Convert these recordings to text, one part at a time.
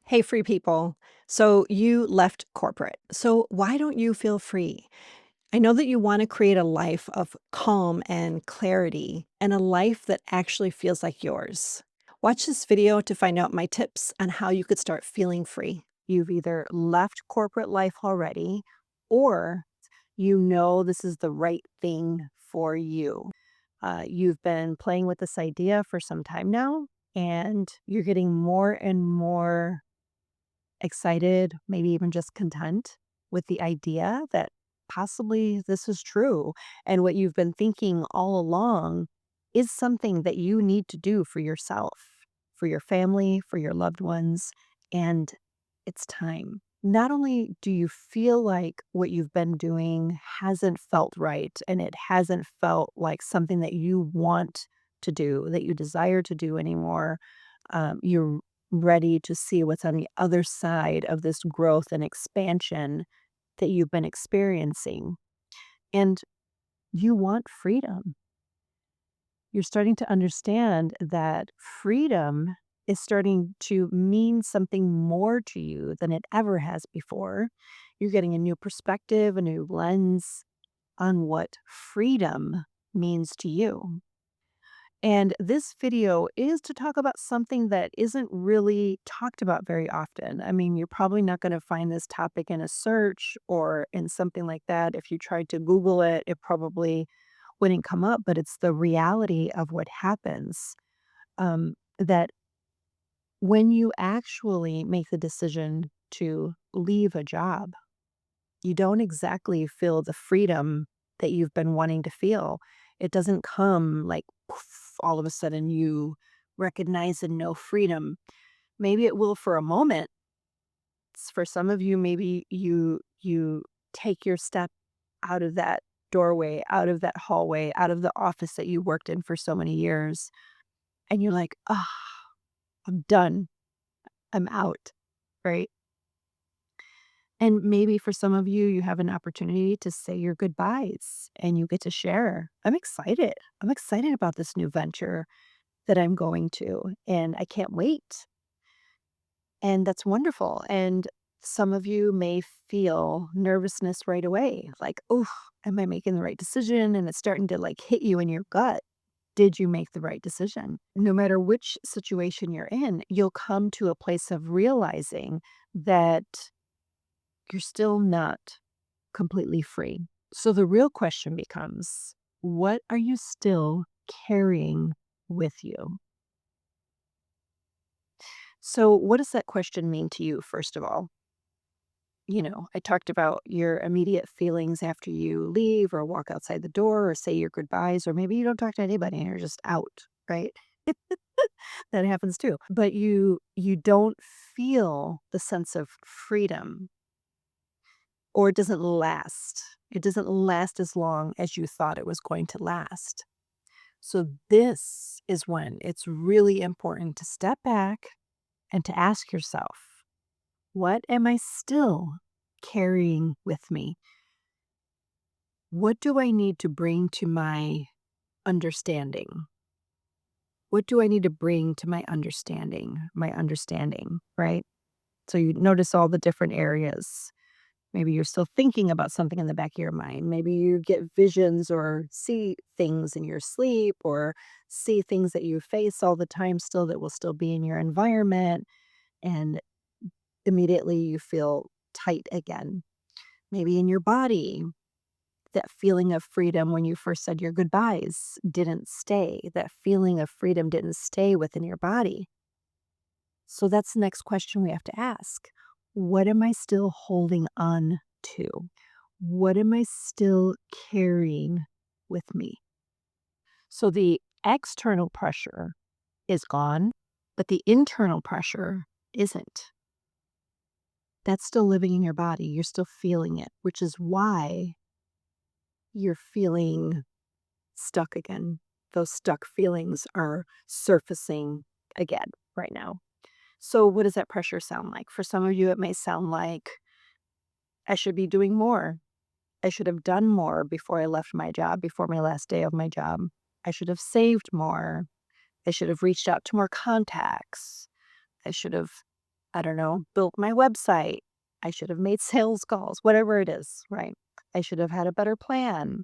Hey, free people. So you left corporate. So why don't you feel free? I know that you want to create a life of calm and clarity and a life that actually feels like yours. Watch this video to find out my tips on how you could start feeling free. You've either left corporate life already or you know this is the right thing for you. You've been playing with this idea for some time now, and you're getting more and more excited, maybe even just content with the idea that possibly this is true. And what you've been thinking all along is something that you need to do for yourself, for your family, for your loved ones. And it's time. Not only do you feel like what you've been doing hasn't felt right and it hasn't felt like something that you want to do, that you desire to do anymore, you're ready to see what's on the other side of this growth and expansion that you've been experiencing. And you want freedom. You're starting to understand that freedom is starting to mean something more to you than it ever has before. You're getting a new perspective, a new lens on what freedom means to you. And this video is to talk about something that isn't really talked about very often. I mean, you're probably not going to find this topic in a search or in something like that. If you tried to Google it, it probably wouldn't come up, but it's the reality of what happens. That when you actually make the decision to leave a job, you don't exactly feel the freedom that you've been wanting to feel. It doesn't come like poof, all of a sudden you recognize and know freedom. Maybe it will for a moment. For some of you, maybe you take your step out of that doorway, out of that hallway, out of the office that you worked in for so many years, and you're like, "Ah, I'm done. I'm out." Right? And maybe for some of you, you have an opportunity to say your goodbyes and you get to share. I'm excited. I'm excited about this new venture that I'm going to, and I can't wait. And that's wonderful. And some of you may feel nervousness right away, like, oh, am I making the right decision? And it's starting to like hit you in your gut. Did you make the right decision? No matter which situation you're in, you'll come to a place of realizing that you're still not completely free. So the real question becomes, what are you still carrying with you? So, what does that question mean to you, first of all? I talked about your immediate feelings after you leave or walk outside the door or say your goodbyes, or maybe you don't talk to anybody and you're just out, right? That happens too. But you don't feel the sense of freedom, or it doesn't last. It doesn't last as long as you thought it was going to last. So, this is when it's really important to step back and to ask yourself, what am I still carrying with me? What do I need to bring to my understanding? What do I need to bring to my understanding? My understanding, right? So, you notice all the different areas. Maybe you're still thinking about something in the back of your mind. Maybe you get visions or see things in your sleep or see things that you face all the time still that will still be in your environment. And immediately you feel tight again. Maybe in your body, that feeling of freedom when you first said your goodbyes didn't stay. That feeling of freedom didn't stay within your body. So that's the next question we have to ask. What am I still holding on to? What am I still carrying with me? So the external pressure is gone, but the internal pressure isn't. That's still living in your body. You're still feeling it, which is why you're feeling stuck again. Those stuck feelings are surfacing again right now. So, what does that pressure sound like? For some of you, it may sound like I should be doing more. I should have done more before I left my job, before my last day of my job. I should have saved more. I should have reached out to more contacts. I should have I don't know, built my website. I should have made sales calls, whatever it is, right? I should have had a better plan.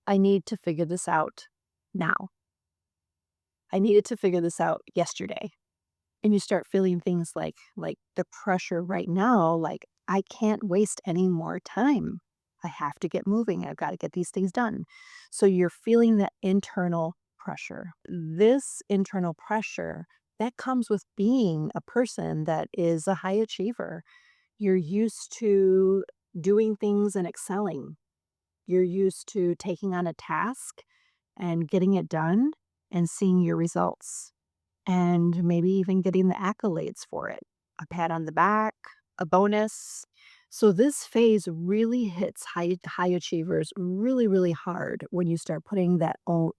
I need to figure this out now. I needed to figure this out yesterday. And you start feeling things like the pressure right now, like I can't waste any more time. I have to get moving. I've got to get these things done. So you're feeling that internal pressure. This internal pressure that comes with being a person that is a high achiever. You're used to doing things and excelling. You're used to taking on a task and getting it done and seeing your results and maybe even getting the accolades for it, a pat on the back, a bonus. So this phase really hits high achievers really really hard when you start putting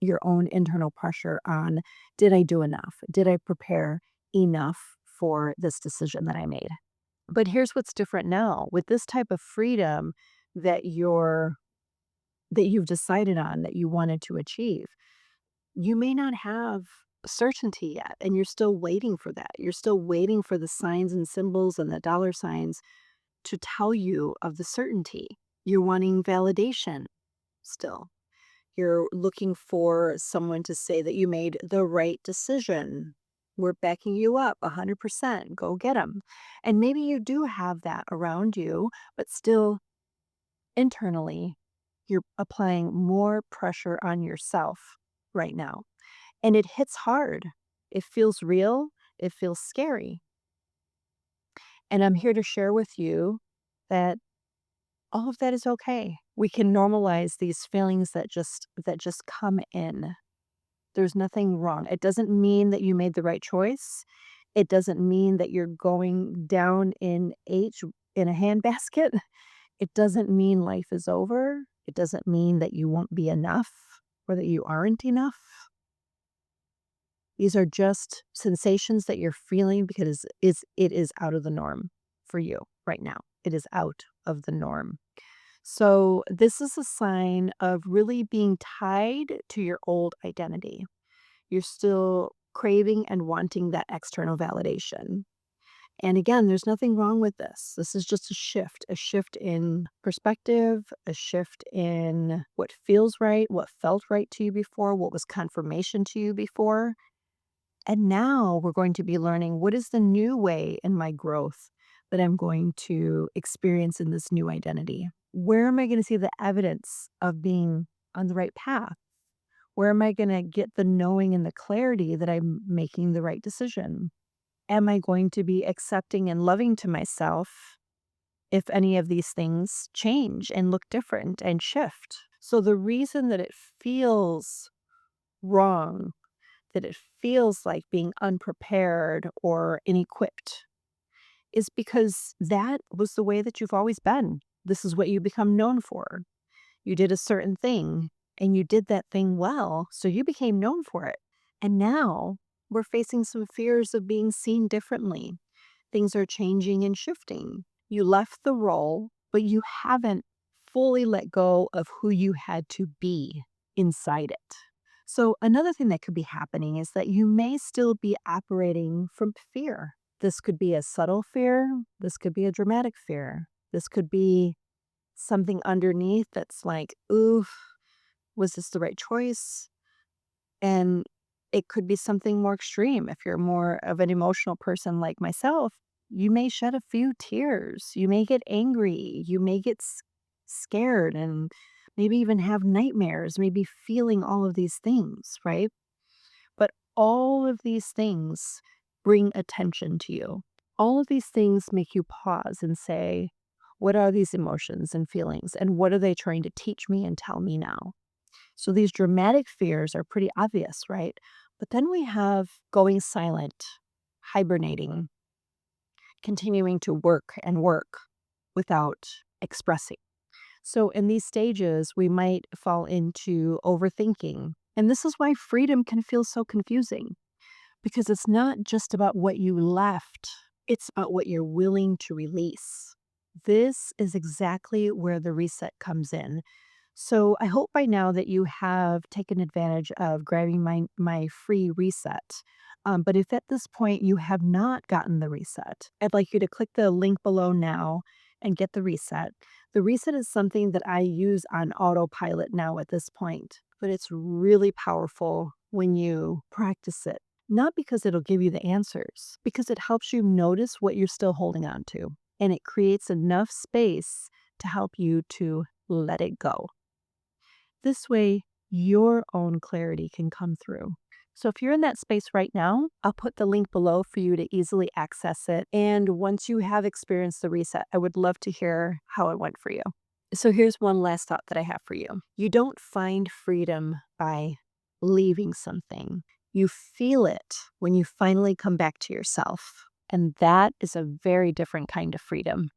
your own internal pressure on, did I do enough? Did I prepare enough for this decision that I made? But here's what's different now with this type of freedom that you've decided on that you wanted to achieve. You may not have certainty yet, and you're still waiting for that. You're still waiting for the signs and symbols and the dollar signs to tell you of the certainty. You're wanting validation still. You're looking for someone to say that you made the right decision. We're backing you up 100%. Go get them. And maybe you do have that around you, but still internally, you're applying more pressure on yourself right now. And it hits hard. It feels real. It feels scary. And I'm here to share with you that all of that is okay. We can normalize these feelings that just come in. There's nothing wrong. It doesn't mean that you made the right choice. It doesn't mean that you're going down in H in a handbasket. It doesn't mean life is over. It doesn't mean that you won't be enough or that you aren't enough. These are just sensations that you're feeling because it is out of the norm for you right now. It is out of the norm. So this is a sign of really being tied to your old identity. You're still craving and wanting that external validation. And again, there's nothing wrong with this. This is just a shift in perspective, a shift in what feels right, what felt right to you before, what was confirmation to you before. And now we're going to be learning, what is the new way in my growth that I'm going to experience in this new identity? Where am I going to see the evidence of being on the right path? Where am I going to get the knowing and the clarity that I'm making the right decision? Am I going to be accepting and loving to myself if any of these things change and look different and shift? So the reason that it feels wrong, that it feels like being unprepared or inequipped, is because that was the way that you've always been. This is what you become known for. You did a certain thing and you did that thing well, so you became known for it. And now we're facing some fears of being seen differently. Things are changing and shifting. You left the role, but you haven't fully let go of who you had to be inside it. So, another thing that could be happening is that you may still be operating from fear. This could be a subtle fear. This could be a dramatic fear. This could be something underneath that's like, ooh, was this the right choice? And it could be something more extreme. If you're more of an emotional person like myself, you may shed a few tears. You may get angry. You may get scared and maybe even have nightmares, maybe feeling all of these things, right? But all of these things bring attention to you. All of these things make you pause and say, what are these emotions and feelings? And what are they trying to teach me and tell me now? So these dramatic fears are pretty obvious, right? But then we have going silent, hibernating, continuing to work and work without expressing. So in these stages, we might fall into overthinking. And this is why freedom can feel so confusing because it's not just about what you left, it's about what you're willing to release. This is exactly where the reset comes in. So I hope by now that you have taken advantage of grabbing my free reset. But if at this point you have not gotten the reset, I'd like you to click the link below now and get the reset. The reset is something that I use on autopilot now at this point, but it's really powerful when you practice it. Not because it'll give you the answers, because it helps you notice what you're still holding on to. And it creates enough space to help you to let it go. This way, your own clarity can come through. So if you're in that space right now, I'll put the link below for you to easily access it. And once you have experienced the reset, I would love to hear how it went for you. So here's one last thought that I have for you. You don't find freedom by leaving something. You feel it when you finally come back to yourself. And that is a very different kind of freedom.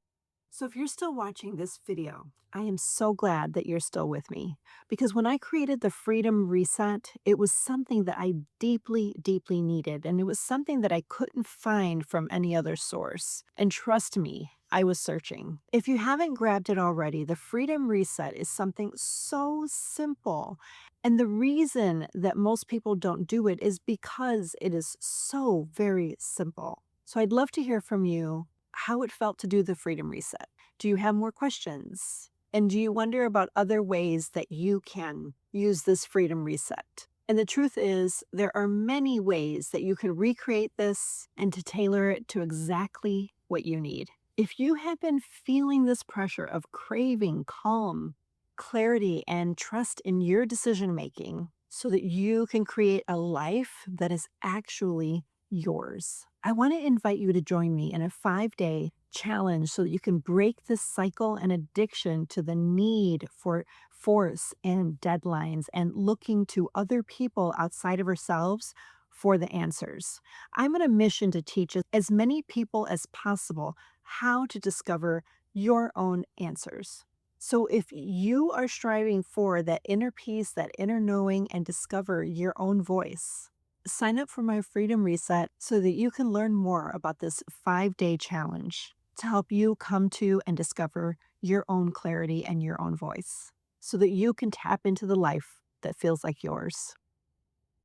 So if you're still watching this video, I am so glad that you're still with me because when I created the Freedom Reset, it was something that I deeply, deeply needed. And it was something that I couldn't find from any other source. And trust me, I was searching. If you haven't grabbed it already, the Freedom Reset is something so simple. And the reason that most people don't do it is because it is so very simple. So I'd love to hear from you how it felt to do the Freedom Reset. Do you have more questions? And do you wonder about other ways that you can use this Freedom Reset? And the truth is, there are many ways that you can recreate this and to tailor it to exactly what you need. If you have been feeling this pressure of craving calm, clarity, and trust in your decision making so that you can create a life that is actually yours, I want to invite you to join me in a 5-day challenge so that you can break this cycle and addiction to the need for force and deadlines and looking to other people outside of ourselves for the answers. I'm on a mission to teach as many people as possible how to discover your own answers. So if you are striving for that inner peace, that inner knowing, and discover your own voice, sign up for my Freedom Reset so that you can learn more about this 5-day challenge to help you come to and discover your own clarity and your own voice so that you can tap into the life that feels like yours.